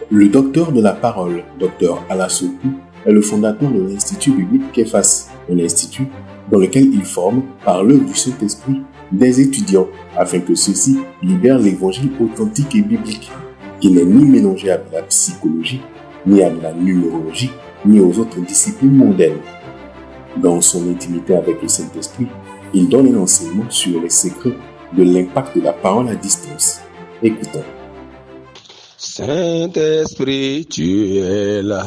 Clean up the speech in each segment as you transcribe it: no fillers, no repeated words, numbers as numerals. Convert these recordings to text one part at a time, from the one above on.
Le docteur de la parole, Dr Alassoukou, est le fondateur de l'Institut biblique Képhas, un institut dans lequel il forme, par l'œuvre du Saint-Esprit, des étudiants afin que ceux-ci libèrent l'évangile authentique et biblique, qui n'est ni mélangé à de la psychologie, ni à de la numérologie, ni aux autres disciplines mondaines. Dans son intimité avec le Saint-Esprit, il donne un enseignement sur les secrets de l'impact de la parole à distance. Écoutons. Saint-Esprit, tu es là,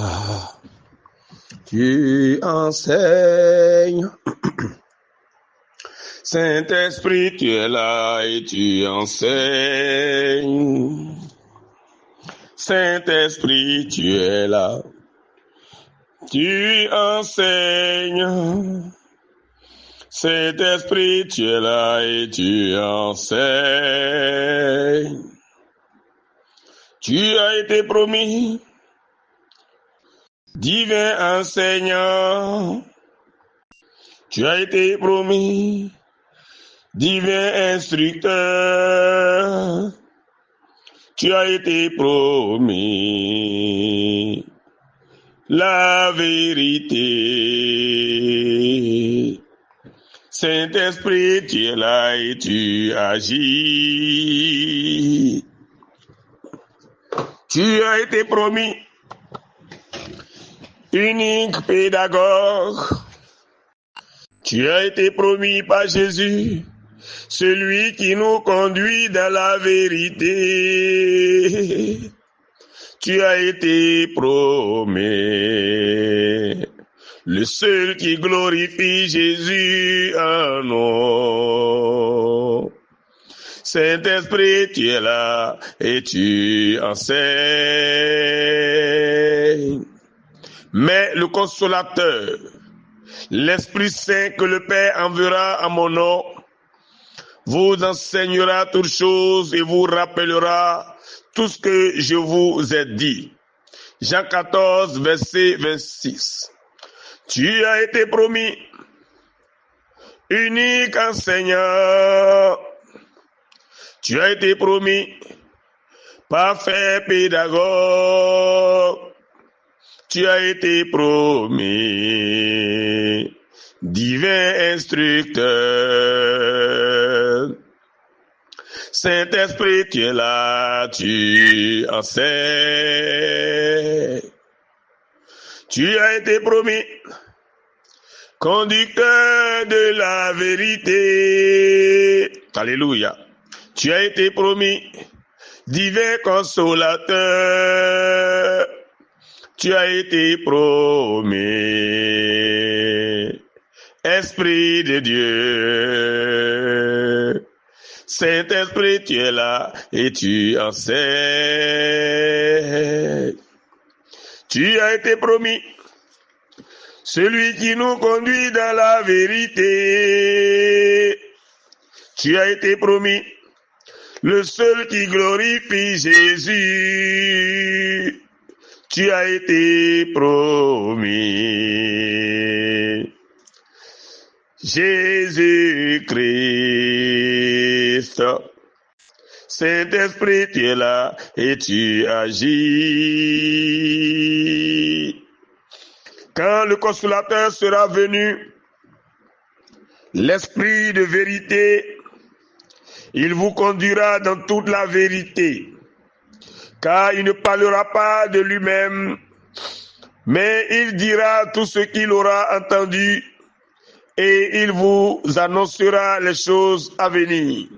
tu enseignes. Saint-Esprit, tu es là et tu enseignes. Saint-Esprit, tu es là, tu enseignes. Saint-Esprit, tu es là et tu enseignes. Tu as été promis, divin enseignant. Tu as été promis, divin instructeur. Tu as été promis, la vérité. Saint-Esprit, tu es là et tu agis. Tu as été promis, unique pédagogue. Tu as été promis par Jésus, celui qui nous conduit dans la vérité. Tu as été promis, le seul qui glorifie Jésus en nous. Saint-Esprit, tu es là et tu enseignes. Mais le consolateur, l'Esprit Saint que le Père enverra en mon nom, vous enseignera toutes choses et vous rappellera tout ce que je vous ai dit. Jean 14, verset 26. Tu as été promis, unique enseignant. Tu as été promis, parfait pédagogue. Tu as été promis, divin instructeur. Saint-Esprit, tu es là, tu enseignes. Tu as été promis, conducteur de la vérité. Alléluia. Tu as été promis, divin consolateur. Tu as été promis, Esprit de Dieu. Saint-Esprit, tu es là et tu enseignes. Tu as été promis, celui qui nous conduit dans la vérité. Tu as été promis, le seul qui glorifie Jésus. Tu as été promis, Jésus-Christ. Saint-Esprit, tu es là et tu agis. Quand le consolateur sera venu, l'Esprit de vérité, il vous conduira dans toute la vérité. Car il ne parlera pas de lui-même, mais il dira tout ce qu'il aura entendu et il vous annoncera les choses à venir.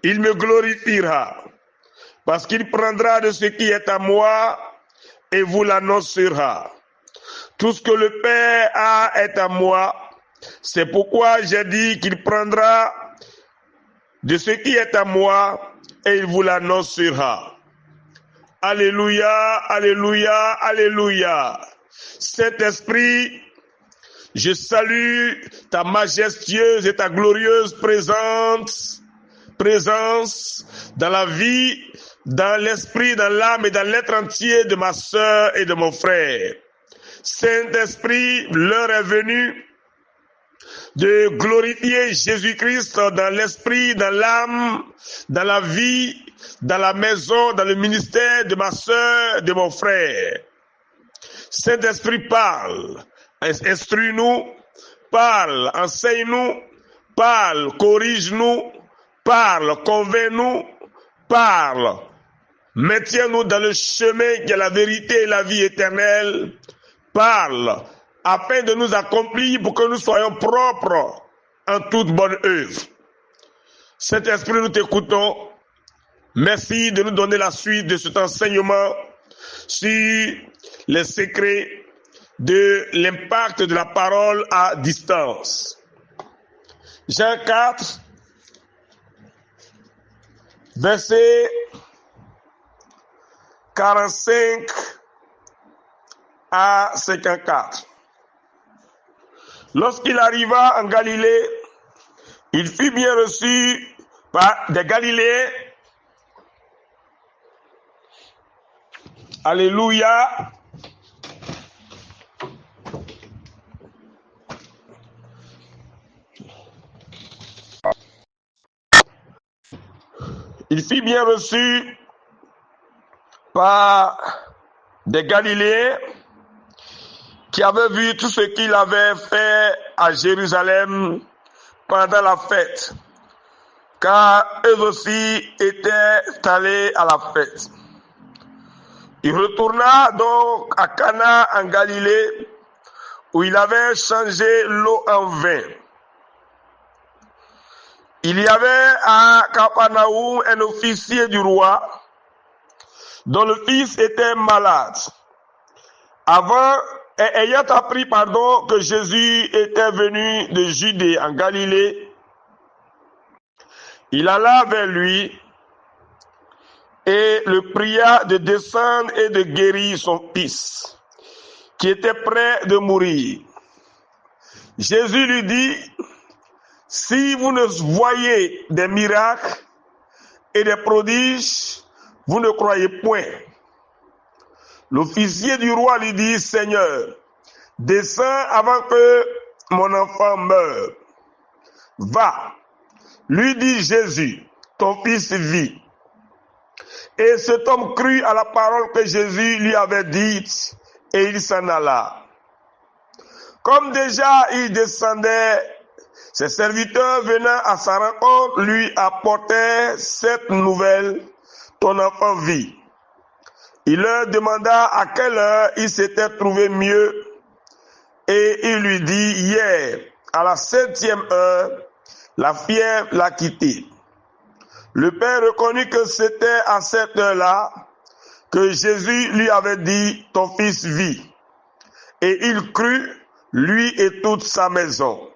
Il me glorifiera parce qu'il prendra de ce qui est à moi et vous l'annoncera. Tout ce que le Père a est à moi. C'est pourquoi j'ai dit qu'il prendra de ce qui est à moi et il vous l'annoncera. Alléluia, alléluia, alléluia. Saint-Esprit, je salue ta majestueuse et ta glorieuse présence dans la vie, dans l'esprit, dans l'âme et dans l'être entier de ma sœur et de mon frère. Saint-Esprit, l'heure est venue de glorifier Jésus-Christ dans l'esprit, dans l'âme, dans la vie dans la maison, dans le ministère de ma soeur, de mon frère. Saint-Esprit, parle, instruis-nous, parle, enseigne-nous, parle, corrige-nous, parle, convainc-nous, parle. Maintiens-nous dans le chemin qui est la vérité et la vie éternelle. Parle, afin de nous accomplir pour que nous soyons propres en toute bonne œuvre. Saint-Esprit, nous t'écoutons. Merci de nous donner la suite de cet enseignement sur les secrets de l'impact de la parole à distance. Jean 4, verset 45 à 54. Lorsqu'il arriva en Galilée, il fut bien reçu par des Galiléens. Alléluia. Il fut bien reçu par des Galiléens qui avaient vu tout ce qu'il avait fait à Jérusalem pendant la fête, car eux aussi étaient allés à la fête. Il retourna donc à Cana en Galilée, où il avait changé l'eau en vin. Il y avait à Capernaum un officier du roi, dont le fils était malade. Ayant appris que Jésus était venu de Judée en Galilée, il alla vers lui et le pria de descendre et de guérir son fils, qui était près de mourir. Jésus lui dit: si vous ne voyez des miracles et des prodiges, vous ne croyez point. L'officier du roi lui dit: Seigneur, descends avant que mon enfant meure. Va, lui dit Jésus, ton fils vit. Et cet homme crut à la parole que Jésus lui avait dite, et il s'en alla. Comme déjà il descendait, ses serviteurs venant à sa rencontre lui apportaient cette nouvelle: ton enfant vit. Il leur demanda à quelle heure il s'était trouvé mieux, et il lui dit: hier, à la 7e heure, la fièvre l'a quitté. Le père reconnut que c'était à cette heure-là que Jésus lui avait dit: ton fils vit. Et il crut, lui et toute sa maison.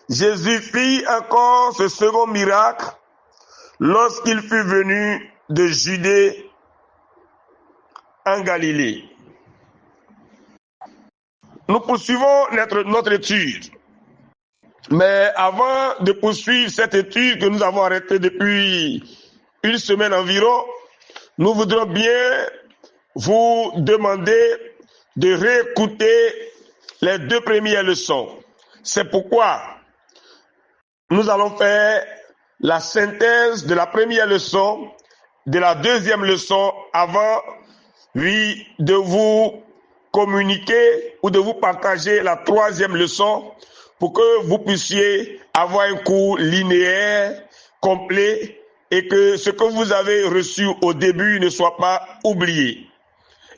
Jésus fit encore ce second miracle lorsqu'il fut venu de Judée en Galilée. Nous poursuivons notre étude. Mais avant de poursuivre cette étude que nous avons arrêtée depuis une semaine environ, nous voudrions bien vous demander de réécouter les 2 premières leçons. C'est pourquoi nous allons faire la synthèse de la première leçon, de la 2e leçon, avant, de vous communiquer ou de vous partager la 3e leçon, pour que vous puissiez avoir un cours linéaire, complet, et que ce que vous avez reçu au début ne soit pas oublié.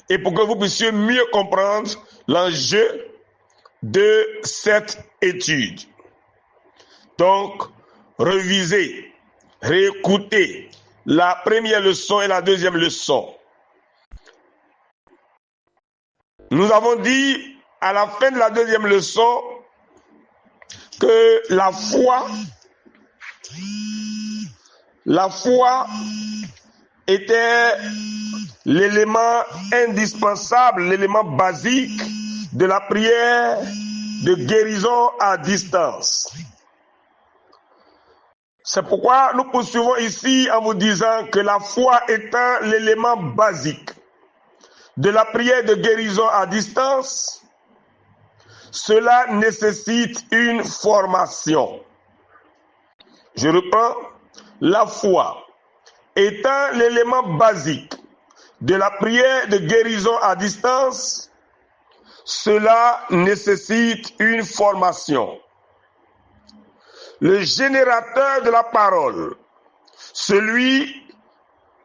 Et pour que vous puissiez mieux comprendre l'enjeu de cette étude. Donc, revisez, réécoutez la première leçon et la 2e leçon. Nous avons dit à la fin de la 2e leçon que la foi était l'élément indispensable, l'élément basique de la prière de guérison à distance. C'est pourquoi nous poursuivons ici en vous disant que la foi étant l'élément basique de la prière de guérison à distance, cela nécessite une formation. Je reprends. La foi étant l'élément basique de la prière de guérison à distance, cela nécessite une formation. Le générateur de la parole, celui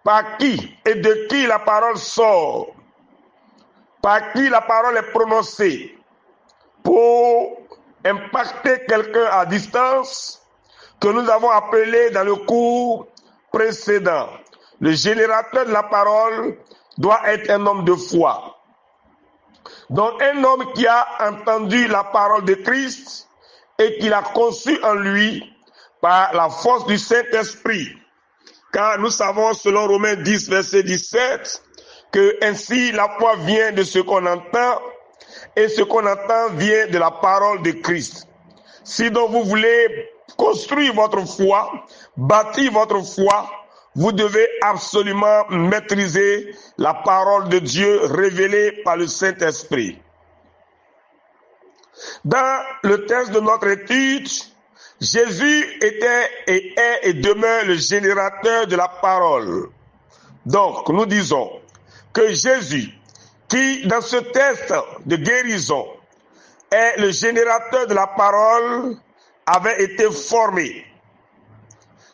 par qui et de qui la parole sort, par qui la parole est prononcée pour impacter quelqu'un à distance, que nous avons appelé dans le cours précédent. Le générateur de la parole doit être un homme de foi. Donc un homme qui a entendu la parole de Christ et qui l'a conçue en lui par la force du Saint-Esprit. Car nous savons, selon Romains 10, verset 17, que ainsi la foi vient de ce qu'on entend, et ce qu'on entend vient de la parole de Christ. Si donc vous voulez construire votre foi, bâtir votre foi, vous devez absolument maîtriser la parole de Dieu révélée par le Saint-Esprit. Dans le texte de notre étude, Jésus était et est et demeure le générateur de la parole. Donc, nous disons que Jésus, qui dans ce texte de guérison est le générateur de la parole, avait été formé.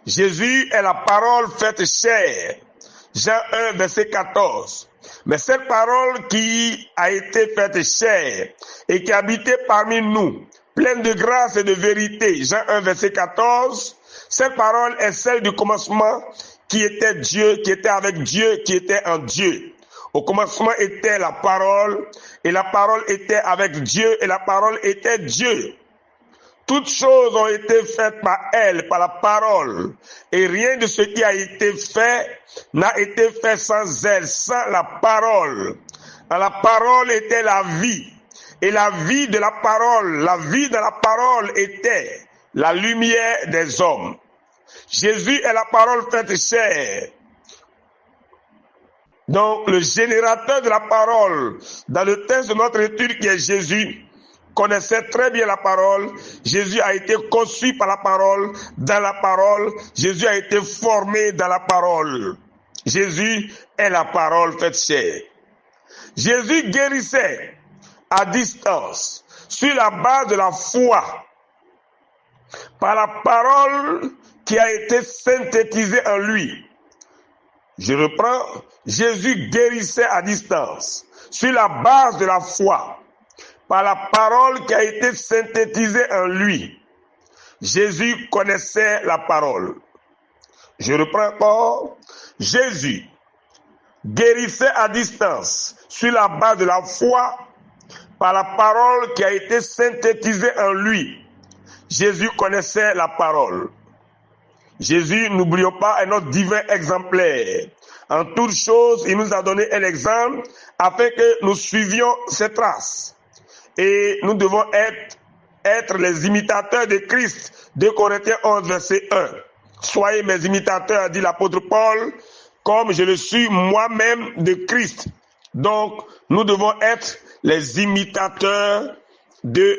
Jésus est la parole faite chair. Jean 1, verset 14. Mais cette parole qui a été faite chair et qui habitait parmi nous, pleine de grâce et de vérité, Jean 1, verset 14, cette parole est celle du commencement qui était Dieu, qui était avec Dieu, qui était en Dieu. Au commencement était la parole, et la parole était avec Dieu, et la parole était Dieu. Toutes choses ont été faites par elle, par la parole, et rien de ce qui a été fait n'a été fait sans elle, sans la parole. Dans la parole était la vie, et la vie de la parole, la vie de la parole était la lumière des hommes. Jésus est la parole faite chair. Donc, le générateur de la parole, dans le texte de notre étude qui est Jésus, connaissait très bien la parole. Jésus a été conçu par la parole, dans la parole. Jésus a été formé dans la parole. Jésus est la parole faite chair. Jésus guérissait à distance, sur la base de la foi, par la parole qui a été synthétisée en lui. Je reprends, Jésus guérissait à distance, sur la base de la foi, par la parole qui a été synthétisée en lui. Jésus connaissait la parole. Je reprends encore, Jésus guérissait à distance, sur la base de la foi, par la parole qui a été synthétisée en lui. Jésus connaissait la parole. Jésus, n'oublions pas, est notre divin exemplaire. En toutes choses, il nous a donné un exemple afin que nous suivions ses traces. Et nous devons être les imitateurs de Christ. 2 Corinthiens 11, verset 1. Soyez mes imitateurs, dit l'apôtre Paul, comme je le suis moi-même de Christ. Donc, nous devons être les imitateurs de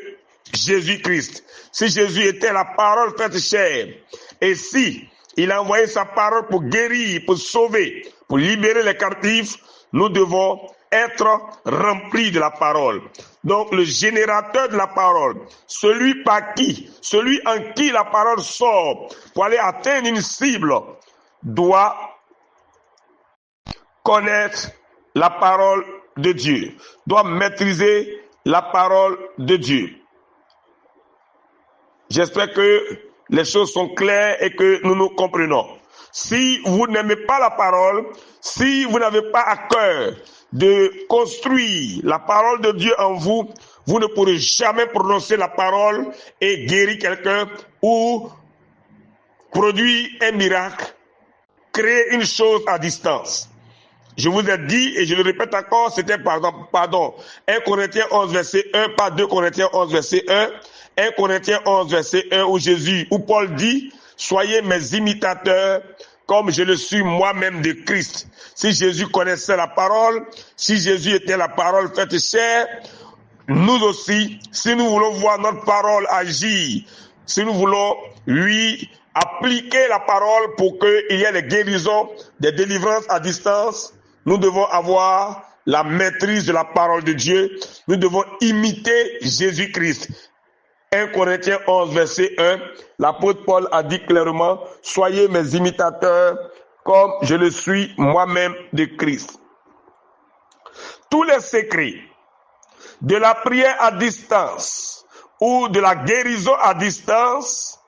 Jésus-Christ. Si Jésus était la parole faite chair, et si il a envoyé sa parole pour guérir, pour sauver, pour libérer les captifs, nous devons être remplis de la parole. Donc le générateur de la parole, celui en qui la parole sort pour aller atteindre une cible, doit connaître la parole de Dieu, doit maîtriser la parole de Dieu. J'espère que les choses sont claires et que nous nous comprenons. Si vous n'aimez pas la parole, si vous n'avez pas à cœur de construire la parole de Dieu en vous, vous ne pourrez jamais prononcer la parole et guérir quelqu'un ou produire un miracle, créer une chose à distance. Je vous ai dit, et je le répète encore, c'était 1 Corinthiens 11, verset 1, pas 2 Corinthiens 11, verset 1, 1 Corinthiens 11, verset 1, où Paul dit, soyez mes imitateurs, comme je le suis moi-même de Christ. Si Jésus connaissait la parole, si Jésus était la parole faite chair, nous aussi, si nous voulons voir notre parole agir, si nous voulons lui appliquer la parole pour qu'il y ait les guérisons, des délivrances à distance, nous devons avoir la maîtrise de la parole de Dieu. Nous devons imiter Jésus-Christ. 1 Corinthiens 11, verset 1, l'apôtre Paul a dit clairement, « Soyez mes imitateurs comme je le suis moi-même de Christ. » Tous les secrets de la prière à distance ou de la guérison à distance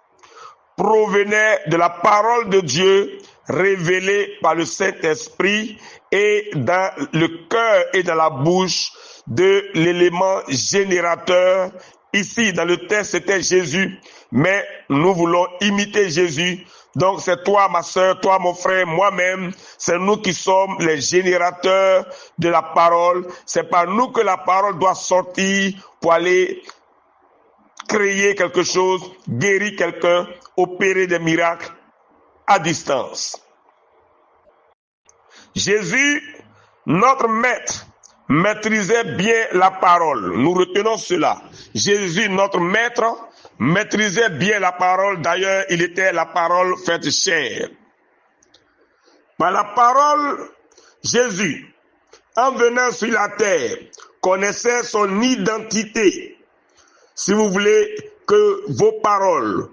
provenaient de la parole de Dieu révélée par le Saint-Esprit et dans le cœur et dans la bouche de l'élément générateur. Ici, dans le texte, c'était Jésus, mais nous voulons imiter Jésus. Donc, c'est toi, ma sœur, toi, mon frère, moi-même, c'est nous qui sommes les générateurs de la parole. C'est par nous que la parole doit sortir pour aller créer quelque chose, guérir quelqu'un, opérer des miracles à distance. Jésus, notre maître, maîtrisait bien la parole. Nous retenons cela. Jésus, notre maître, maîtrisait bien la parole. D'ailleurs, il était la parole faite chair. Par la parole, Jésus, en venant sur la terre, connaissait son identité. Si vous voulez que vos paroles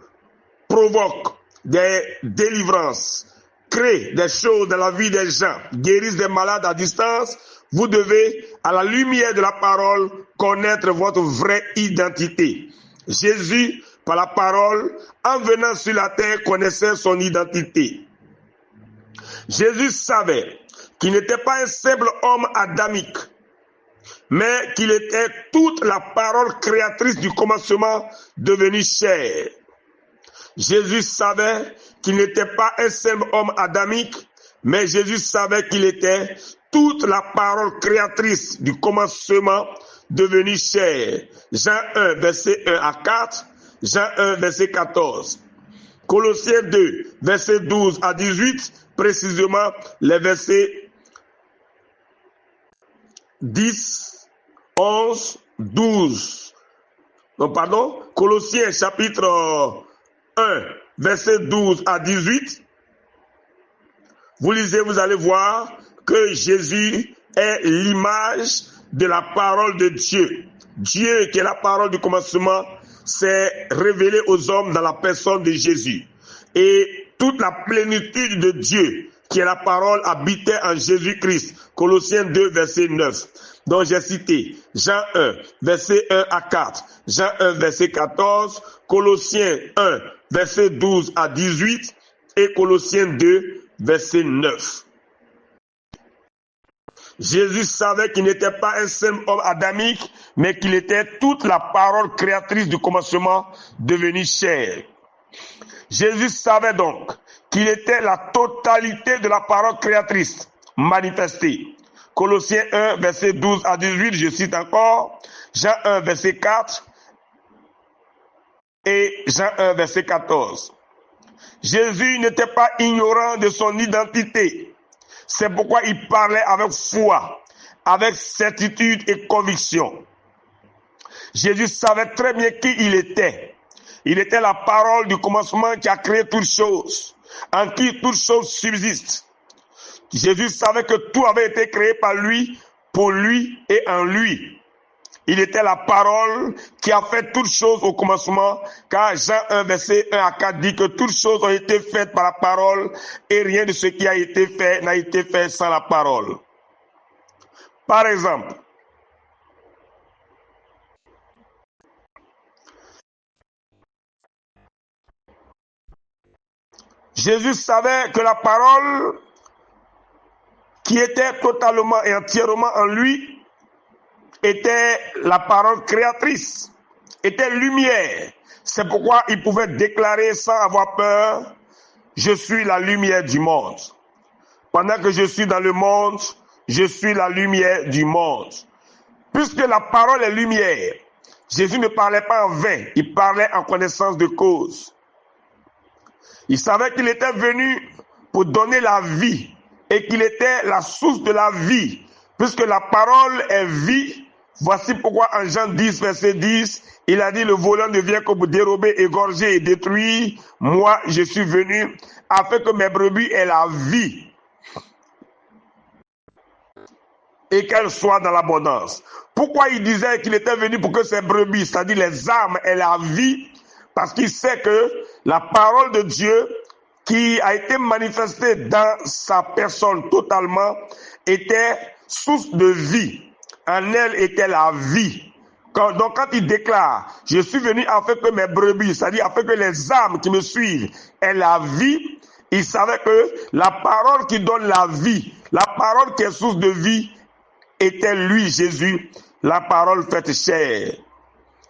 provoquent des délivrances, créent des choses dans la vie des gens, guérissent des malades à distance, vous devez, à la lumière de la parole, connaître votre vraie identité. Jésus, par la parole, en venant sur la terre, connaissait son identité. Jésus savait qu'il n'était pas un simple homme adamique, mais qu'il était toute la parole créatrice du commencement devenue chair. Jésus savait qu'il n'était pas un simple homme adamique, mais Jésus savait qu'il était toute la parole créatrice du commencement devenue chair. Jean 1, verset 1 à 4, Jean 1, verset 14. Colossiens 2, verset 12 à 18, précisément les versets 10, 11, 12. Non, pardon, Colossiens chapitre 1, verset 12 à 18. Vous lisez, vous allez voir que Jésus est l'image de la parole de Dieu. Dieu, qui est la parole du commencement, s'est révélé aux hommes dans la personne de Jésus. Et toute la plénitude de Dieu, qui est la parole, habitait en Jésus-Christ. Colossiens 2, verset 9. Donc j'ai cité Jean 1, verset 1 à 4, Jean 1, verset 14, Colossiens 1, verset 12 à 18 et Colossiens 2, verset 9. Jésus savait qu'il n'était pas un simple homme adamique, mais qu'il était toute la parole créatrice du commencement devenue chair. Jésus savait donc qu'il était la totalité de la parole créatrice manifestée. Colossiens 1, verset 12 à 18, je cite encore, Jean 1, verset 4 et Jean 1, verset 14. Jésus n'était pas ignorant de son identité. C'est pourquoi il parlait avec foi, avec certitude et conviction. Jésus savait très bien qui il était. Il était la parole du commencement qui a créé toutes choses, en qui toutes choses subsistent. Jésus savait que tout avait été créé par lui, pour lui et en lui. Il était la parole qui a fait toutes choses au commencement, car Jean 1, verset 1 à 4 dit que toutes choses ont été faites par la parole et rien de ce qui a été fait n'a été fait sans la parole. Par exemple, Jésus savait que la parole qui était totalement et entièrement en lui était la parole créatrice, était lumière. C'est pourquoi il pouvait déclarer sans avoir peur, « Je suis la lumière du monde. Pendant que je suis dans le monde, je suis la lumière du monde. » Puisque la parole est lumière, Jésus ne parlait pas en vain, il parlait en connaissance de cause. Il savait qu'il était venu pour donner la vie et qu'il était la source de la vie, puisque la parole est vie, Voici pourquoi en Jean 10, verset 10, il a dit, le volant ne vient que pour dérober, égorger et détruire. Moi, je suis venu afin que mes brebis aient la vie et qu'elles soient dans l'abondance. Pourquoi il disait qu'il était venu pour que ces brebis, c'est-à-dire les âmes, aient la vie? Parce qu'il sait que la parole de Dieu qui a été manifestée dans sa personne totalement était source de vie. En elle était la vie. Donc quand il déclare, je suis venu afin que mes brebis, c'est-à-dire afin que les âmes qui me suivent aient la vie, il savait que la parole qui donne la vie, la parole qui est source de vie, était lui, Jésus, la parole faite chair.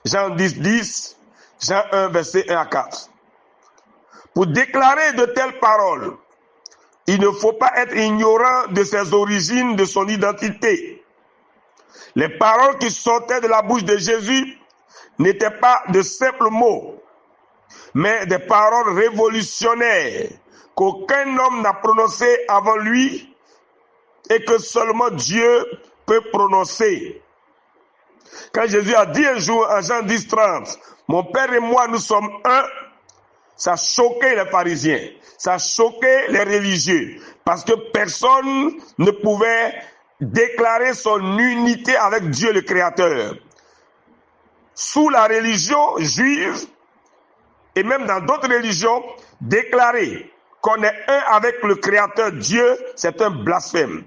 Jean 10, 10, Jean 1, verset 1 à 4. Pour déclarer de telles paroles, il ne faut pas être ignorant de ses origines, de son identité. Les paroles qui sortaient de la bouche de Jésus n'étaient pas de simples mots, mais des paroles révolutionnaires qu'aucun homme n'a prononcées avant lui et que seulement Dieu peut prononcer. Quand Jésus a dit un jour en Jean 10, 30, mon Père et moi, nous sommes un, ça choquait les pharisiens, ça choquait les religieux, parce que personne ne pouvait déclarer son unité avec Dieu le Créateur. Sous la religion juive, et même dans d'autres religions, déclarer qu'on est un avec le Créateur Dieu, c'est un blasphème.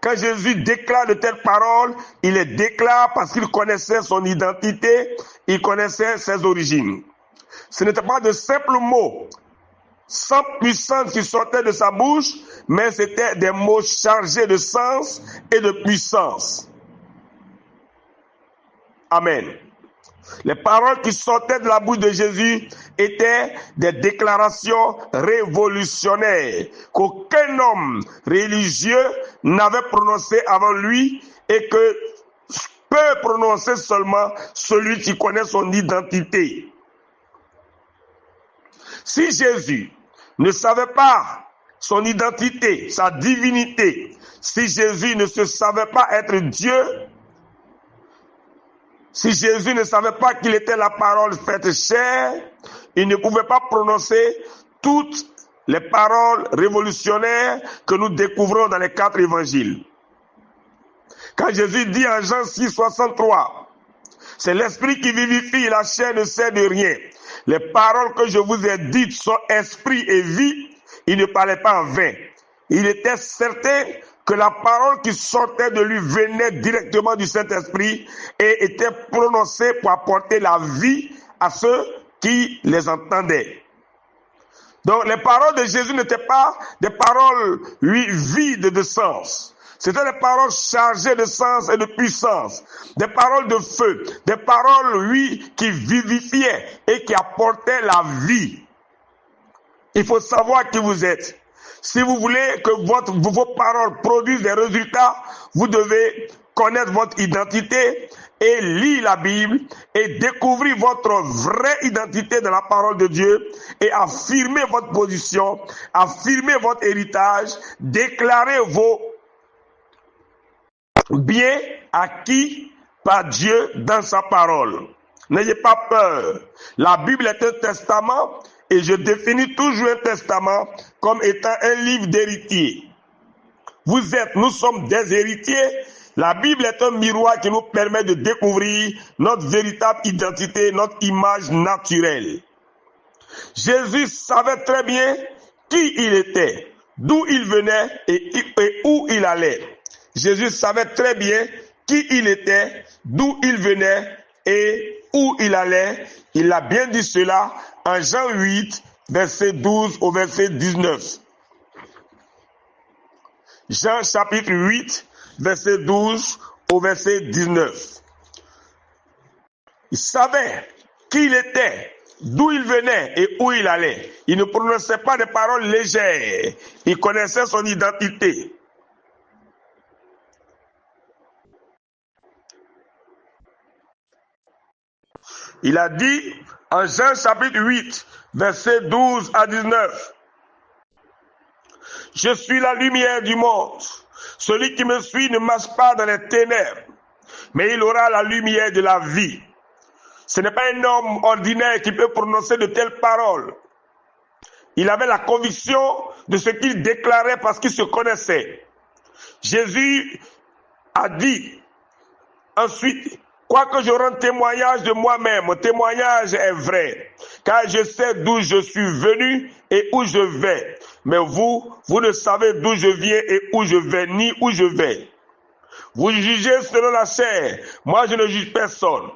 Quand Jésus déclare de telles paroles, il les déclare parce qu'il connaissait son identité, il connaissait ses origines. Ce n'était pas de simples mots sans puissance qui sortaient de sa bouche, mais c'était des mots chargés de sens et de puissance. Amen. Les paroles qui sortaient de la bouche de Jésus étaient des déclarations révolutionnaires qu'aucun homme religieux n'avait prononcées avant lui et que peut prononcer seulement celui qui connaît son identité. Si Jésus ne savait pas son identité, sa divinité, si Jésus ne se savait pas être Dieu, si Jésus ne savait pas qu'il était la parole faite chair, il ne pouvait pas prononcer toutes les paroles révolutionnaires que nous découvrons dans les 4 évangiles. Quand Jésus dit en Jean 6, 63, c'est l'esprit qui vivifie, la chair ne sert de rien. Les paroles que je vous ai dites sont esprit et vie. Il ne parlait pas en vain. Il était certain que la parole qui sortait de lui venait directement du Saint-Esprit et était prononcée pour apporter la vie à ceux qui les entendaient. Donc les paroles de Jésus n'étaient pas des paroles, vides de sens. C'était des paroles chargées de sens et de puissance, des paroles de feu, des paroles, qui vivifiaient et qui apportaient la vie. Il faut savoir qui vous êtes. Si vous voulez que vos paroles produisent des résultats, vous devez connaître votre identité et lire la Bible et découvrir votre vraie identité dans la parole de Dieu et affirmer votre position, affirmer votre héritage, déclarer vos biens acquis par Dieu dans sa parole. N'ayez pas peur. La Bible est un testament et je définis toujours un testament comme étant un livre d'héritier. Nous sommes des héritiers. La Bible est un miroir qui nous permet de découvrir notre véritable identité, notre image naturelle. Jésus savait très bien qui il était, d'où il venait et où il allait. Jésus savait très bien qui il était, d'où il venait et où il allait. Il a bien dit cela en Jean 8, verset 12 au verset 19. Jean chapitre 8, verset 12 au verset 19. Il savait qui il était, d'où il venait et où il allait. Il ne prononçait pas des paroles légères. Il connaissait son identité. Il a dit en Jean chapitre 8, verset 12 à 19. Je suis la lumière du monde. Celui qui me suit ne marche pas dans les ténèbres, mais il aura la lumière de la vie. Ce n'est pas un homme ordinaire qui peut prononcer de telles paroles. Il avait la conviction de ce qu'il déclarait parce qu'il se connaissait. Jésus a dit ensuite, quoique je rende témoignage de moi-même, mon témoignage est vrai, car je sais d'où je suis venu et où je vais. Mais vous ne savez d'où je viens et où je vais, ni où je vais. Vous jugez selon la chair, moi je ne juge personne.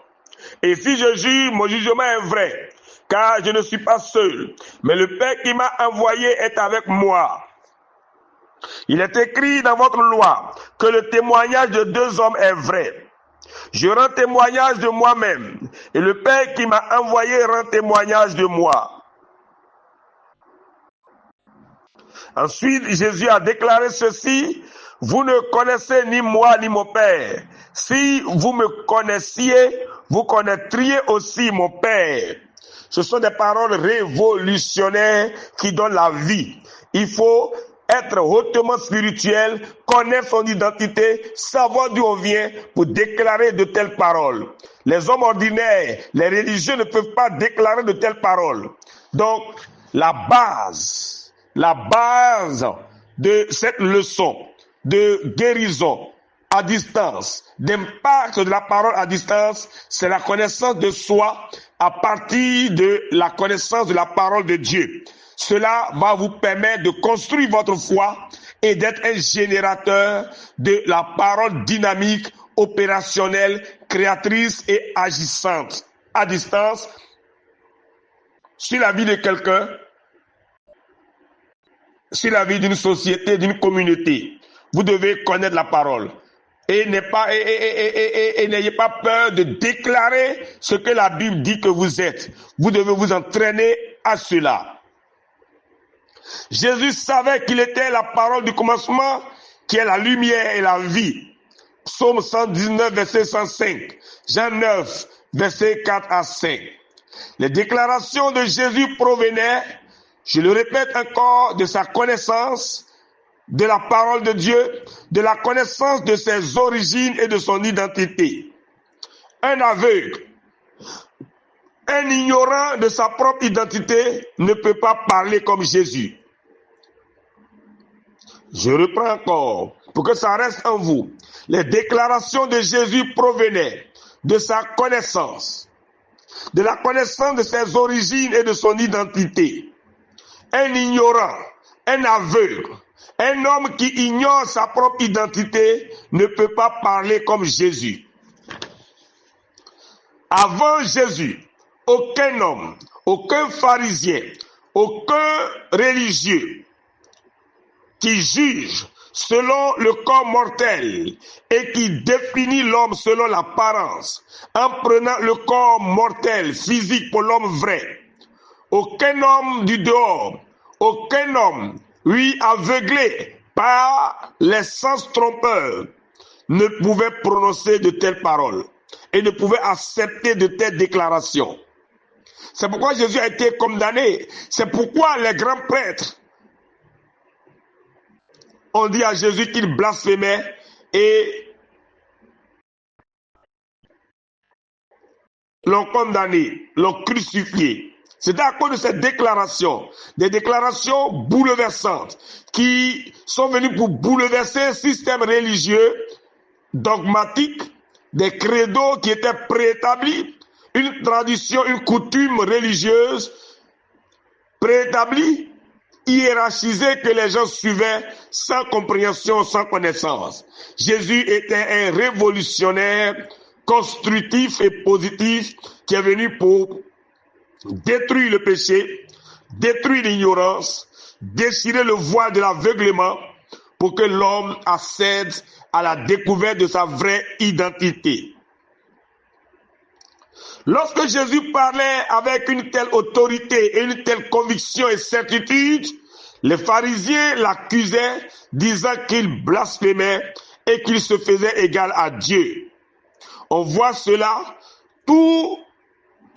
Et si je juge, mon jugement est vrai, car je ne suis pas seul, mais le Père qui m'a envoyé est avec moi. Il est écrit dans votre loi que le témoignage de deux hommes est vrai. Je rends témoignage de moi-même, et le Père qui m'a envoyé rend témoignage de moi. Ensuite, Jésus a déclaré ceci, vous ne connaissez ni moi ni mon Père. Si vous me connaissiez, vous connaîtriez aussi mon Père. Ce sont des paroles révolutionnaires qui donnent la vie. Il faut être hautement spirituel, connaître son identité, savoir d'où on vient pour déclarer de telles paroles. Les hommes ordinaires, les religieux ne peuvent pas déclarer de telles paroles. Donc, la base de cette leçon de guérison à distance, d'impact de la parole à distance, c'est la connaissance de soi à partir de la connaissance de la parole de Dieu. Cela va vous permettre de construire votre foi et d'être un générateur de la parole dynamique, opérationnelle, créatrice et agissante à distance sur la vie de quelqu'un, sur la vie d'une société, d'une communauté. Vous devez connaître la parole. Et n'ayez pas peur de déclarer ce que la Bible dit que vous êtes. Vous devez vous entraîner à cela. Jésus savait qu'il était la parole du commencement, qui est la lumière et la vie. Psaume 119, verset 105. Jean 9, verset 4 à 5. Les déclarations de Jésus provenaient, je le répète encore, de sa connaissance de la parole de Dieu, de la connaissance de ses origines et de son identité. Un aveugle, un ignorant de sa propre identité ne peut pas parler comme Jésus. Je reprends encore, pour que ça reste en vous. Les déclarations de Jésus provenaient de sa connaissance, de la connaissance de ses origines et de son identité. Un ignorant, un aveugle, un homme qui ignore sa propre identité ne peut pas parler comme Jésus. Avant Jésus, aucun homme, aucun pharisien, aucun religieux qui juge selon le corps mortel et qui définit l'homme selon l'apparence, en prenant le corps mortel, physique pour l'homme vrai. Aucun homme du dehors, aucun homme, aveuglé par les sens trompeurs, ne pouvait prononcer de telles paroles et ne pouvait accepter de telles déclarations. C'est pourquoi Jésus a été condamné. C'est pourquoi les grands prêtres ont dit à Jésus qu'il blasphémait et l'ont condamné, l'ont crucifié. C'est à cause de ces déclarations, des déclarations bouleversantes qui sont venues pour bouleverser un système religieux dogmatique, des credos qui étaient préétablis, une tradition, une coutume religieuse préétablie, hiérarchisée que les gens suivaient sans compréhension, sans connaissance. Jésus était un révolutionnaire constructif et positif qui est venu pour détruire le péché, détruire l'ignorance, déchirer le voile de l'aveuglement pour que l'homme accède à la découverte de sa vraie identité. Lorsque Jésus parlait avec une telle autorité et une telle conviction et certitude, les pharisiens l'accusaient, disant qu'il blasphémait et qu'il se faisait égal à Dieu. On voit cela tout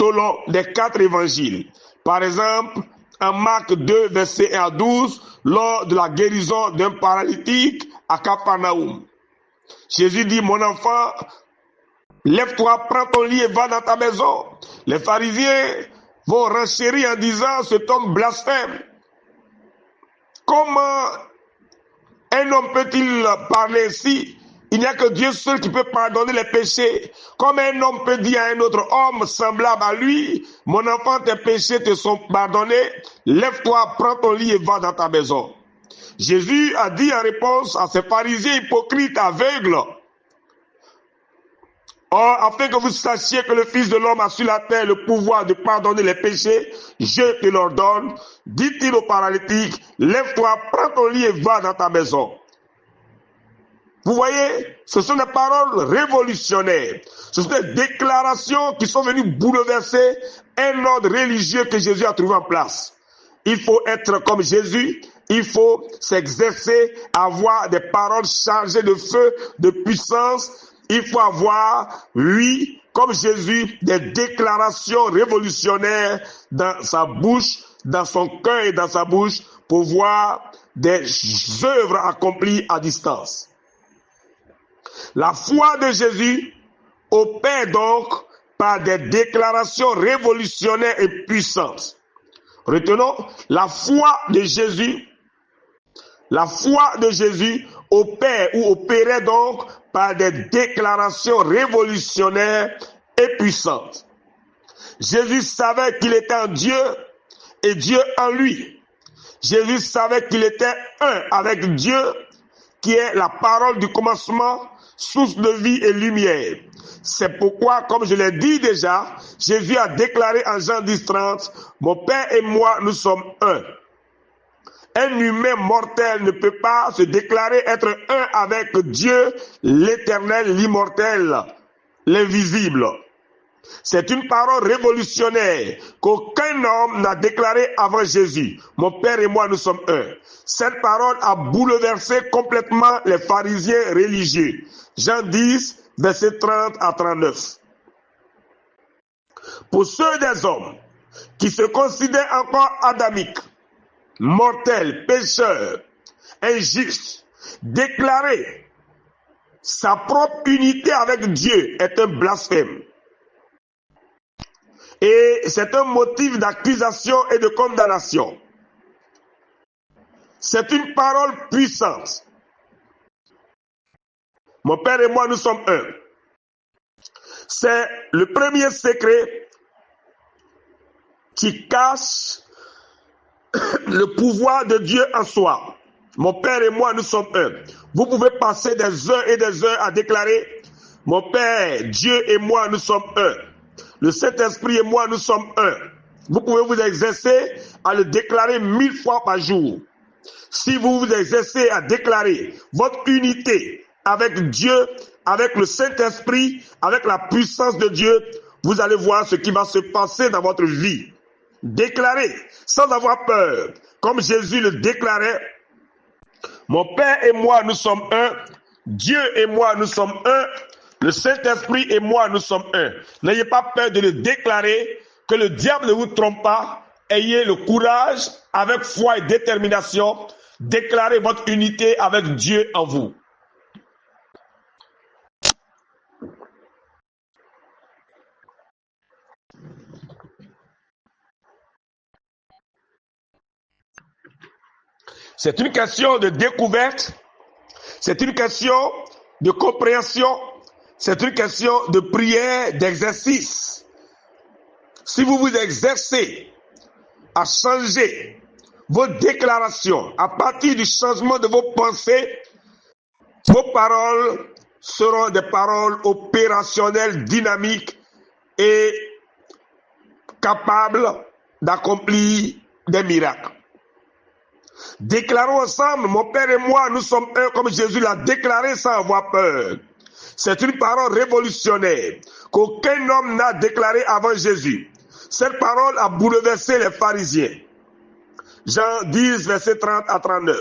au long des 4 évangiles. Par exemple, en Marc 2, verset 1 à 12, lors de la guérison d'un paralytique à Capharnaüm. Jésus dit, mon enfant Lève-toi, prends ton lit et va dans ta maison. Les pharisiens vont renchérir en disant, cet homme blasphème. Comment un homme peut-il parler ainsi? Il n'y a que Dieu seul qui peut pardonner les péchés. Comme un homme peut dire à un autre homme semblable à lui, mon enfant, tes péchés te sont pardonnés, lève-toi, prends ton lit et va dans ta maison. Jésus a dit en réponse à ces pharisiens hypocrites aveugles, or, afin que vous sachiez que le Fils de l'homme a sur la terre le pouvoir de pardonner les péchés, je te l'ordonne, dit-il au paralytique, lève-toi, prends ton lit et va dans ta maison. Vous voyez, ce sont des paroles révolutionnaires. Ce sont des déclarations qui sont venues bouleverser un ordre religieux que Jésus a trouvé en place. Il faut être comme Jésus, il faut s'exercer, avoir des paroles chargées de feu, de puissance. Il faut avoir, oui, comme Jésus, des déclarations révolutionnaires dans sa bouche, dans son cœur et dans sa bouche, pour voir des œuvres accomplies à distance. La foi de Jésus opère donc par des déclarations révolutionnaires et puissantes. Retenons, la foi de Jésus opère ou opérait donc par des déclarations révolutionnaires et puissantes. Jésus savait qu'il était en Dieu et Dieu en lui. Jésus savait qu'il était un avec Dieu, qui est la parole du commencement, source de vie et lumière. C'est pourquoi, comme je l'ai dit déjà, Jésus a déclaré en Jean 10:30, « Mon Père et moi, nous sommes un ». Un humain mortel ne peut pas se déclarer être un avec Dieu, l'éternel, l'immortel, l'invisible. C'est une parole révolutionnaire qu'aucun homme n'a déclarée avant Jésus. Mon Père et moi, nous sommes un. Cette parole a bouleversé complètement les pharisiens religieux. Jean 10, versets 30 à 39. Pour ceux des hommes qui se considèrent encore adamiques, mortels, pécheurs, injustes, déclarer sa propre unité avec Dieu est un blasphème. Et c'est un motif d'accusation et de condamnation. C'est une parole puissante. Mon Père et moi, nous sommes un. C'est le premier secret qui cache le pouvoir de Dieu en soi. Mon Père et moi, nous sommes un. Vous pouvez passer des heures et des heures à déclarer, mon Père, Dieu et moi, nous sommes un. Le Saint-Esprit et moi, nous sommes un. Vous pouvez vous exercer à le déclarer 1000 fois par jour. Si vous vous exercez à déclarer votre unité avec Dieu, avec le Saint-Esprit, avec la puissance de Dieu, vous allez voir ce qui va se passer dans votre vie. Déclarez sans avoir peur, comme Jésus le déclarait. Mon Père et moi, nous sommes un. Dieu et moi, nous sommes un. Le Saint-Esprit et moi, nous sommes un. N'ayez pas peur de le déclarer, que le diable ne vous trompe pas. Ayez le courage, avec foi et détermination, déclarez votre unité avec Dieu en vous. C'est une question de découverte, c'est une question de compréhension, c'est une question de prière, d'exercice. Si vous vous exercez à changer vos déclarations à partir du changement de vos pensées, vos paroles seront des paroles opérationnelles, dynamiques et capables d'accomplir des miracles. Déclarons ensemble, mon Père et moi, nous sommes un, comme Jésus l'a déclaré sans avoir peur. C'est une parole révolutionnaire qu'aucun homme n'a déclarée avant Jésus. Cette parole a bouleversé les pharisiens. Jean 10, versets 30 à 39.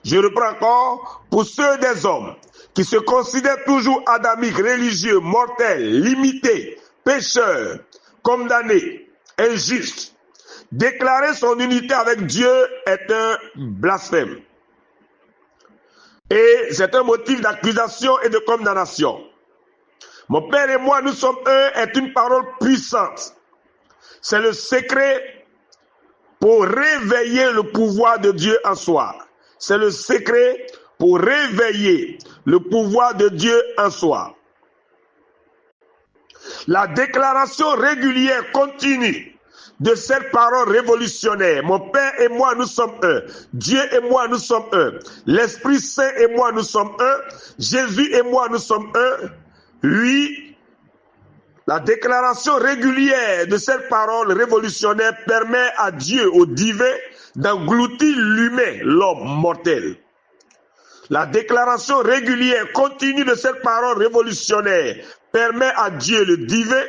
Je reprends encore. Pour ceux des hommes qui se considèrent toujours adamiques, religieux, mortels, limités, pécheurs, condamnés, injustes, déclarer son unité avec Dieu est un blasphème. Et c'est un motif d'accusation et de condamnation. Mon Père et moi, nous sommes un est une parole puissante. C'est le secret pour réveiller le pouvoir de Dieu en soi. C'est le secret pour réveiller le pouvoir de Dieu en soi. La déclaration régulière continue de cette parole révolutionnaire. Mon Père et moi, nous sommes un. Dieu et moi, nous sommes un. L'Esprit Saint et moi, nous sommes un. Jésus et moi, nous sommes un. Oui, la déclaration régulière de cette parole révolutionnaire permet à Dieu, au divin, d'engloutir l'humain, l'homme mortel. La déclaration régulière continue de cette parole révolutionnaire permet à Dieu, le divin,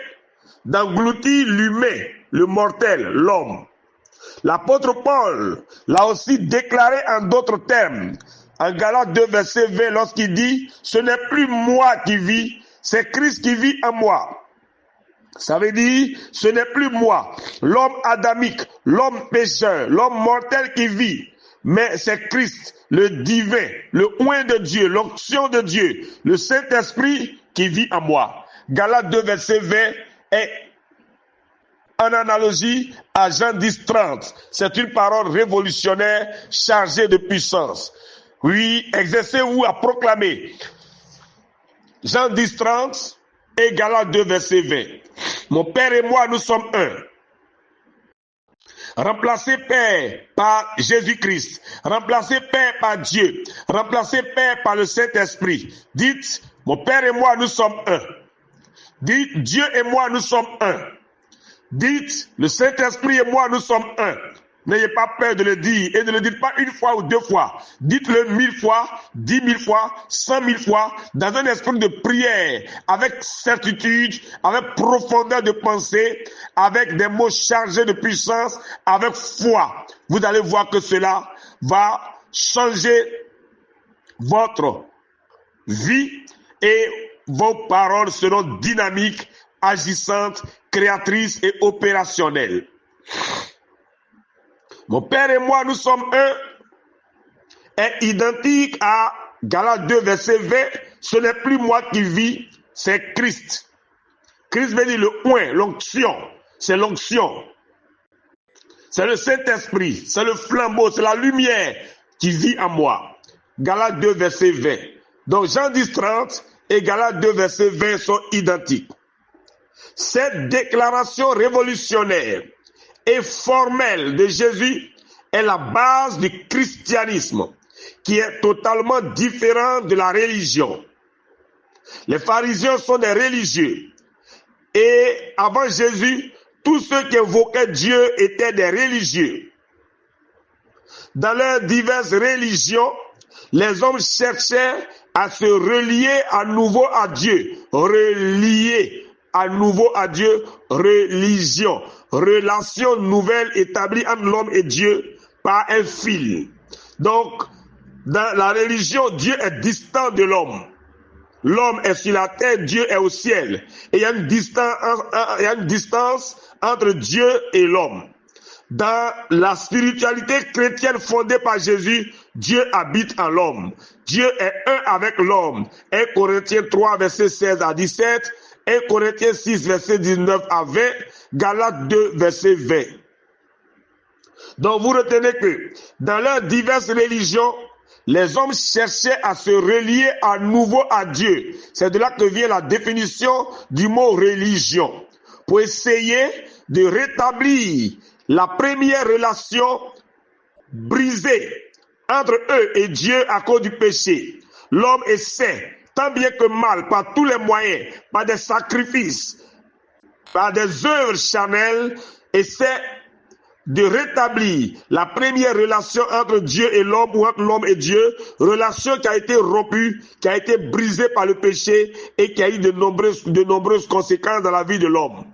d'engloutir l'humain, le mortel, l'homme. L'apôtre Paul l'a aussi déclaré en d'autres termes, en Galates 2, verset 20, lorsqu'il dit « Ce n'est plus moi qui vis, c'est Christ qui vit en moi ». Ça veut dire, ce n'est plus moi, l'homme adamique, l'homme pécheur, l'homme mortel qui vit, mais c'est Christ, le divin, le oint de Dieu, l'onction de Dieu, le Saint-Esprit qui vit en moi. Galates 2, verset 20 est en analogie à Jean 10, 30. C'est une parole révolutionnaire chargée de puissance. Oui, exercez-vous à proclamer. Jean 10, 30 et Galates 2, verset 20. Mon Père et moi, nous sommes un. Remplacez Père par Jésus-Christ. Remplacez Père par Dieu. Remplacez Père par le Saint-Esprit. Dites, mon Père et moi, nous sommes un. Dites, Dieu et moi, nous sommes un. Dites, le Saint-Esprit et moi, nous sommes un. N'ayez pas peur de le dire et ne le dites pas une fois ou deux fois. Dites-le 1000 fois, 10 000 fois, 100 000 fois, dans un esprit de prière, avec certitude, avec profondeur de pensée, avec des mots chargés de puissance, avec foi. Vous allez voir que cela va changer votre vie et vos paroles seront dynamiques, agissantes, créatrices et opérationnelles. Mon Père et moi, nous sommes un, est identique à Galates 2, verset 20. Ce n'est plus moi qui vis, c'est Christ. Christ veut dire le oint, l'onction. C'est l'onction. C'est le Saint-Esprit, c'est le flambeau, c'est la lumière qui vit en moi. Galates 2, verset 20. Donc Jean 10, 30 et Galates 2, verset 20 sont identiques. Cette déclaration révolutionnaire et formelle de Jésus est la base du christianisme, qui est totalement différent de la religion. Les pharisiens sont des religieux. Et avant Jésus, tous ceux qui évoquaient Dieu étaient des religieux. Dans leurs diverses religions, les hommes cherchaient à se relier à nouveau à Dieu. Relier à nouveau à Dieu, religion. Relation nouvelle établie entre l'homme et Dieu par un fil. Donc, dans la religion, Dieu est distant de l'homme. L'homme est sur la terre, Dieu est au ciel. Et il y a une distance entre Dieu et l'homme. Dans la spiritualité chrétienne fondée par Jésus, Dieu habite en l'homme. Dieu est un avec l'homme. 1 Corinthiens 3, verset 16 à 17. 1 Corinthiens 6, verset 19 à 20, Galates 2, verset 20. Donc vous retenez que dans leurs diverses religions, les hommes cherchaient à se relier à nouveau à Dieu. C'est de là que vient la définition du mot religion. Pour essayer de rétablir la première relation brisée entre eux et Dieu à cause du péché. L'homme essaie tant bien que mal, par tous les moyens, par des sacrifices, par des œuvres charnelles, essaie de rétablir la première relation entre Dieu et l'homme ou entre l'homme et Dieu, relation qui a été rompue, qui a été brisée par le péché et qui a eu de nombreuses conséquences dans la vie de l'homme.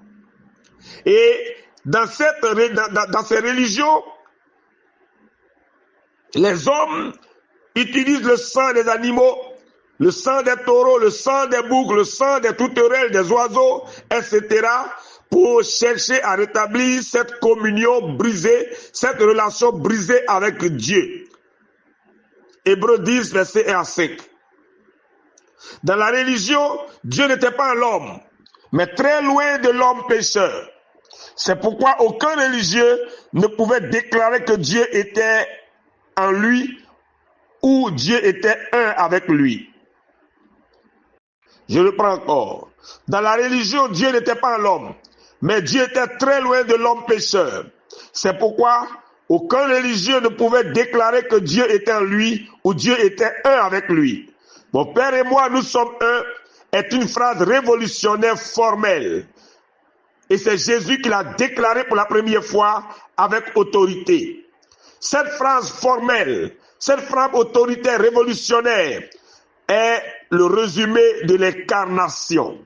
Et dans ces religions, les hommes utilisent le sang des animaux, le sang des taureaux, le sang des boucs, le sang des tourterelles, des oiseaux, etc., pour chercher à rétablir cette communion brisée, cette relation brisée avec Dieu. Hébreux 10, verset 1 à 5. Dans la religion, Dieu n'était pas en l'homme, mais très loin de l'homme pécheur. C'est pourquoi aucun religieux ne pouvait déclarer que Dieu était en lui ou Dieu était un avec lui. Je le prends encore. Dans la religion, Dieu n'était pas en l'homme, mais Dieu était très loin de l'homme pécheur. C'est pourquoi aucun religieux ne pouvait déclarer que Dieu était en lui ou Dieu était un avec lui. Mon Père et moi, nous sommes un est une phrase révolutionnaire formelle. Et c'est Jésus qui l'a déclaré pour la première fois avec autorité. Cette phrase formelle, cette phrase autoritaire révolutionnaire est le résumé de l'incarnation.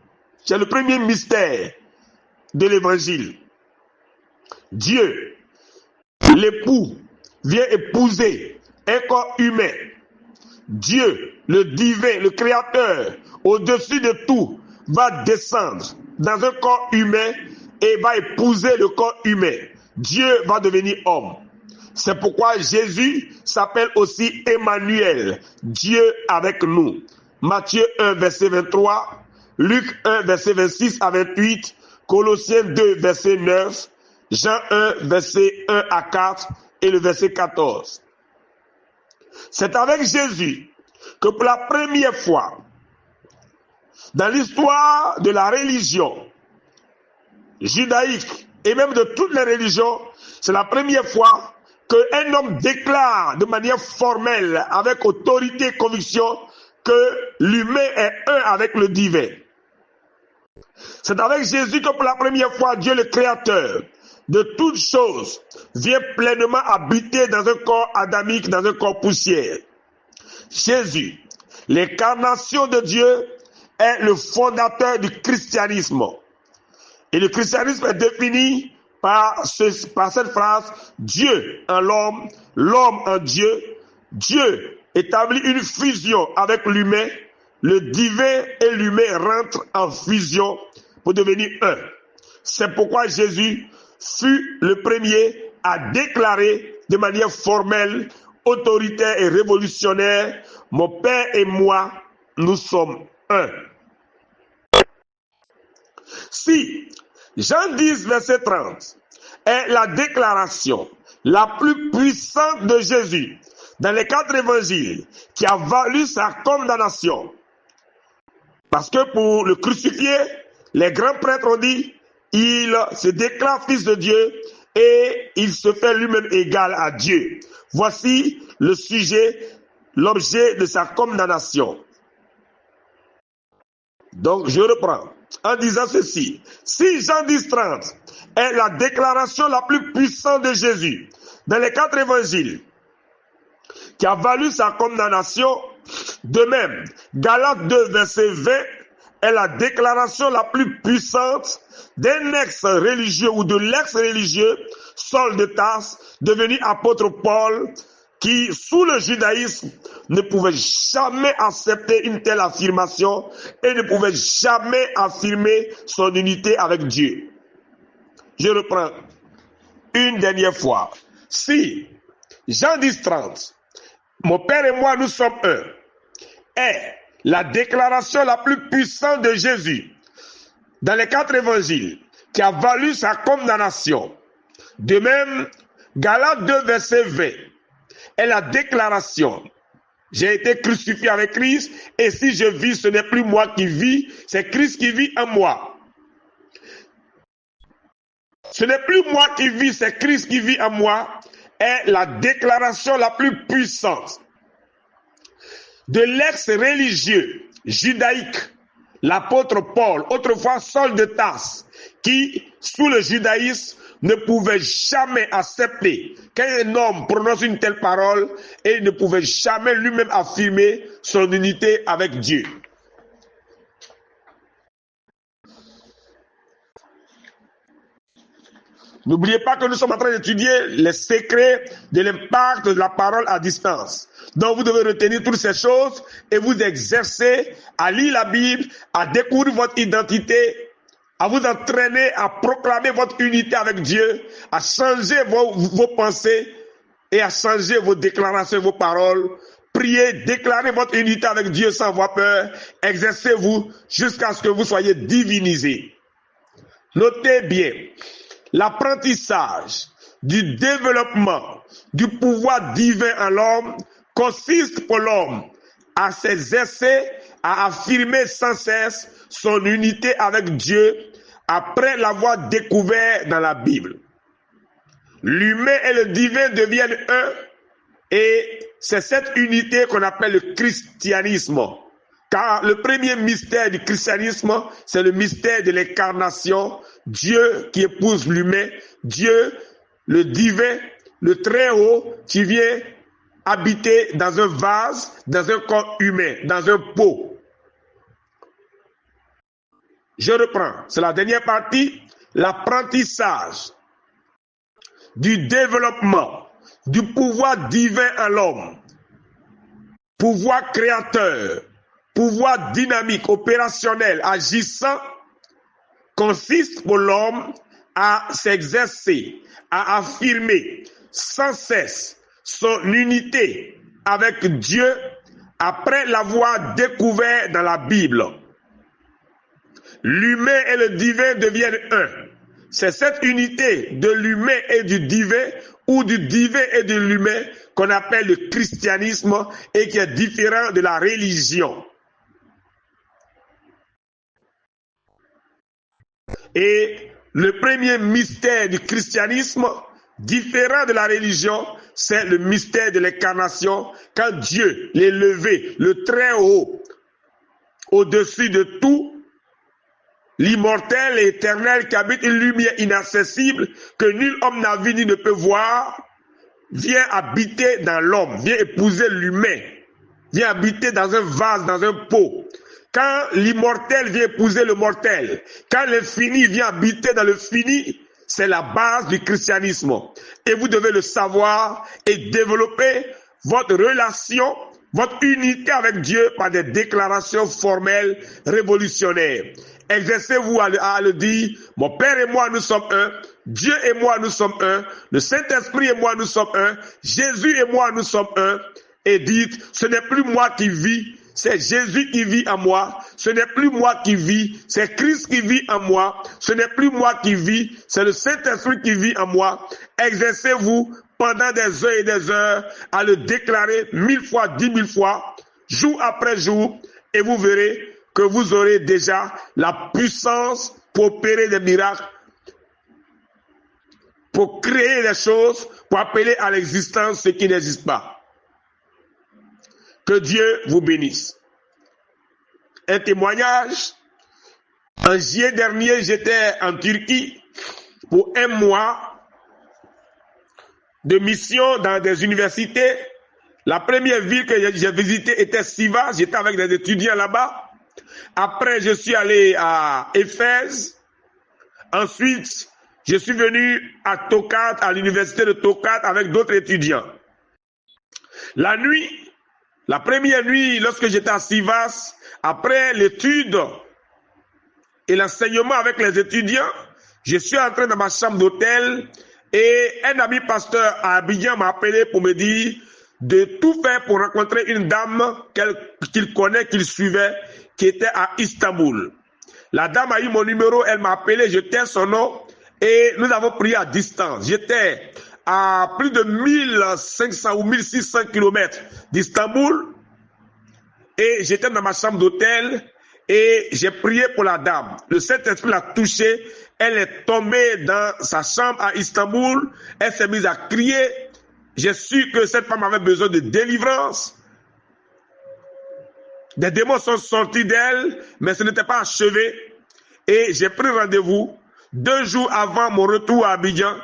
C'est le premier mystère de l'évangile. Dieu, l'époux, vient épouser un corps humain. Dieu, le divin, le créateur, au-dessus de tout, va descendre dans un corps humain et va épouser le corps humain. Dieu va devenir homme. C'est pourquoi Jésus s'appelle aussi Emmanuel, Dieu avec nous. Matthieu 1, verset 23, Luc 1, verset 26 à 28, Colossiens 2, verset 9, Jean 1, verset 1 à 4 et le verset 14. C'est avec Jésus que pour la première fois, dans l'histoire de la religion judaïque et même de toutes les religions, c'est la première fois qu'un homme déclare de manière formelle, avec autorité et conviction, que l'humain est un avec le divin. C'est avec Jésus que pour la première fois, Dieu le Créateur de toutes choses vient pleinement habiter dans un corps adamique, dans un corps poussière. Jésus, l'incarnation de Dieu, est le fondateur du christianisme. Et le christianisme est défini par cette phrase, Dieu en l'homme, l'homme en Dieu. Dieu établit une fusion avec l'humain, le divin et l'humain rentrent en fusion pour devenir un. C'est pourquoi Jésus fut le premier à déclarer de manière formelle, autoritaire et révolutionnaire, mon Père et moi, nous sommes un. Si Jean 10, verset 30 est la déclaration la plus puissante de Jésus dans les 4 évangiles qui a valu sa condamnation, parce que pour le crucifié, les grands prêtres ont dit, il se déclare fils de Dieu et il se fait lui-même égal à Dieu. Voici le sujet, l'objet de sa condamnation. Donc je reprends en disant ceci. Si Jean 10, 30 est la déclaration la plus puissante de Jésus dans les 4 évangiles qui a valu sa condamnation, de même, Galates 2, verset 20 est la déclaration la plus puissante d'un ex-religieux ou de l'ex-religieux, Saul de Tarse, devenu apôtre Paul, qui, sous le judaïsme, ne pouvait jamais accepter une telle affirmation et ne pouvait jamais affirmer son unité avec Dieu. Je reprends une dernière fois. Si Jean 10, 30, mon Père et moi, nous sommes un, est la déclaration la plus puissante de Jésus dans les 4 évangiles qui a valu sa condamnation. De même, Galates 2, verset 20 est la déclaration. J'ai été crucifié avec Christ et si je vis, ce n'est plus moi qui vis, c'est Christ qui vit en moi. Ce n'est plus moi qui vis, c'est Christ qui vit en moi, est la déclaration la plus puissante de l'ex-religieux judaïque, l'apôtre Paul, autrefois Saul de Tarse, qui, sous le judaïsme, ne pouvait jamais accepter qu'un homme prononce une telle parole et ne pouvait jamais lui-même affirmer son unité avec Dieu. N'oubliez pas que nous sommes en train d'étudier les secrets de l'impact de la parole à distance. Donc vous devez retenir toutes ces choses et vous exercer à lire la Bible, à découvrir votre identité, à vous entraîner à proclamer votre unité avec Dieu, à changer vos pensées et à changer vos déclarations, vos paroles priez, déclarez votre unité avec Dieu sans avoir peur. Exercez-vous jusqu'à ce que vous soyez divinisés. Notez bien, l'apprentissage du développement du pouvoir divin en l'homme consiste pour l'homme à s'exercer, à affirmer sans cesse son unité avec Dieu après l'avoir découvert dans la Bible. L'humain et le divin deviennent un, et c'est cette unité qu'on appelle le christianisme. Car le premier mystère du christianisme, c'est le mystère de l'incarnation. Dieu qui épouse l'humain, Dieu, le divin, le très haut, qui vient habiter dans un vase, dans un corps humain, dans un pot. Je reprends, c'est la dernière partie, l'apprentissage du développement du pouvoir divin en l'homme, pouvoir créateur, pouvoir dynamique, opérationnel, agissant, consiste pour l'homme à s'exercer, à affirmer sans cesse son unité avec Dieu après l'avoir découvert dans la Bible. L'humain et le divin deviennent un. C'est cette unité de l'humain et du divin, ou du divin et de l'humain, qu'on appelle le christianisme et qui est différent de la religion. Et le premier mystère du christianisme, différent de la religion, c'est le mystère de l'incarnation, quand Dieu, l'élevé, le très haut, au-dessus de tout, l'immortel et éternel qui habite une lumière inaccessible que nul homme n'a vu ni ne peut voir, vient habiter dans l'homme, vient épouser l'humain, vient habiter dans un vase, dans un pot. Quand l'immortel vient épouser le mortel, quand l'infini vient habiter dans le fini, c'est la base du christianisme. Et vous devez le savoir et développer votre relation, votre unité avec Dieu par des déclarations formelles révolutionnaires. Exercez-vous à le dire, mon Père et moi nous sommes un, Dieu et moi nous sommes un, le Saint-Esprit et moi nous sommes un, Jésus et moi nous sommes un, et dites, ce n'est plus moi qui vis, c'est Jésus qui vit en moi, ce n'est plus moi qui vis, c'est Christ qui vit en moi, ce n'est plus moi qui vis, c'est le Saint-Esprit qui vit en moi. Exercez-vous pendant des heures et des heures à le déclarer 1000 fois, 10 000 fois, jour après jour, et vous verrez que vous aurez déjà la puissance pour opérer des miracles, pour créer des choses, pour appeler à l'existence ce qui n'existe pas. Que Dieu vous bénisse. Un témoignage. En juillet dernier, j'étais en Turquie pour 1 mois de mission dans des universités. La première ville que j'ai visitée était Sivas. J'étais avec des étudiants là-bas. Après, je suis allé à Éphèse. Ensuite, je suis venu à Tokat, à l'université de Tokat avec d'autres étudiants. La nuit, la première nuit, lorsque j'étais à Sivas, après l'étude et l'enseignement avec les étudiants, je suis entré dans ma chambre d'hôtel et un ami pasteur à Abidjan m'a appelé pour me dire de tout faire pour rencontrer une dame qu'il connaît, qu'il suivait, qui était à Istanbul. La dame a eu mon numéro, elle m'a appelé, je tais son nom et nous avons prié à distance. J'étais à plus de 1500 ou 1600 km d'Istanbul et j'étais dans ma chambre d'hôtel et j'ai prié pour la dame. Le Saint-Esprit l'a touchée, elle est tombée dans sa chambre à Istanbul, elle s'est mise à crier. J'ai su que cette femme avait besoin de délivrance. Des démons sont sortis d'elle, mais ce n'était pas achevé. Et j'ai pris rendez-vous 2 jours avant mon retour à Abidjan.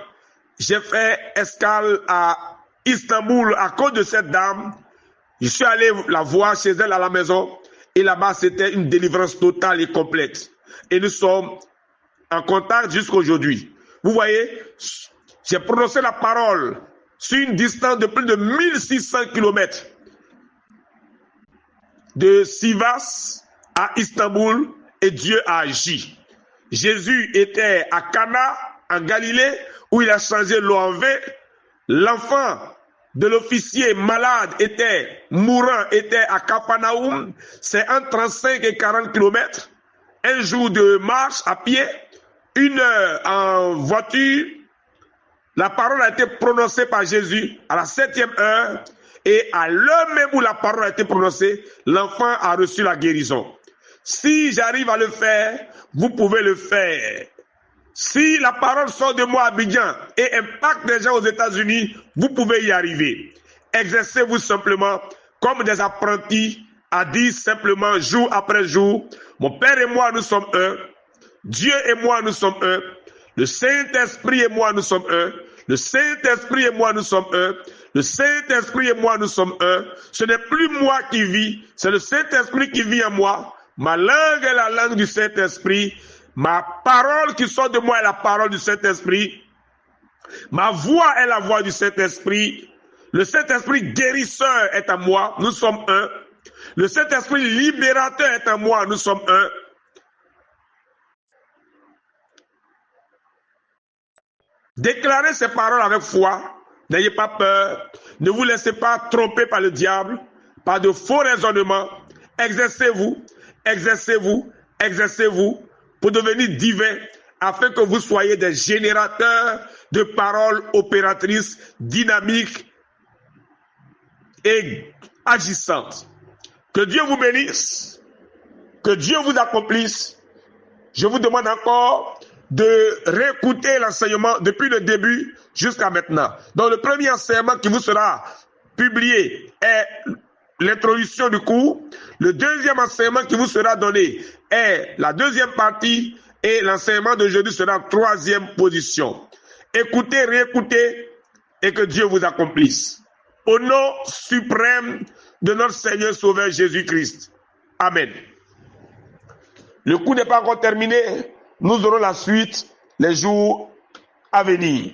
J'ai fait escale à Istanbul à cause de cette dame. Je suis allé la voir chez elle à la maison. Et là-bas, c'était une délivrance totale et complète. Et nous sommes en contact jusqu'à aujourd'hui. Vous voyez, j'ai prononcé la parole sur une distance de plus de 1600 km. De Sivas à Istanbul, et Dieu a agi. Jésus était à Cana, en Galilée, où il a changé l'eau en vin. L'enfant de l'officier malade mourant était à Capharnaüm, c'est entre 35 et 40 kilomètres, un jour de marche à pied, 1 heure en voiture. La parole a été prononcée par Jésus à la 7e heure, et à l'heure même où la parole a été prononcée, l'enfant a reçu la guérison. Si j'arrive à le faire, vous pouvez le faire. Si la parole sort de moi à Abidjan et impacte les gens aux États-Unis, vous pouvez y arriver. Exercez-vous simplement comme des apprentis à dire simplement jour après jour, mon Père et moi nous sommes un, Dieu et moi nous sommes un, le Saint-Esprit et moi nous sommes un, le Saint-Esprit et moi nous sommes un, le Saint-Esprit et moi nous sommes un. Ce n'est plus moi qui vis, c'est le Saint-Esprit qui vit en moi. Ma langue est la langue du Saint-Esprit. Ma parole qui sort de moi est la parole du Saint-Esprit. Ma voix est la voix du Saint-Esprit. Le Saint-Esprit guérisseur est en moi. Nous sommes un. Le Saint-Esprit libérateur est en moi. Nous sommes un. Déclarez ces paroles avec foi. N'ayez pas peur. Ne vous laissez pas tromper par le diable, par de faux raisonnements. Exercez-vous, exercez-vous, exercez-vous pour devenir divin, afin que vous soyez des générateurs de paroles opératrices, dynamiques et agissantes. Que Dieu vous bénisse, que Dieu vous accomplisse. Je vous demande encore de réécouter l'enseignement depuis le début jusqu'à maintenant. Donc le premier enseignement qui vous sera publié est l'introduction du cours. Le deuxième enseignement qui vous sera donné est la deuxième partie et l'enseignement d'aujourd'hui sera en troisième position. Écoutez, réécoutez et que Dieu vous accomplisse. Au nom suprême de notre Seigneur Sauveur Jésus-Christ. Amen. Le cours n'est pas encore terminé. Nous aurons la suite les jours à venir.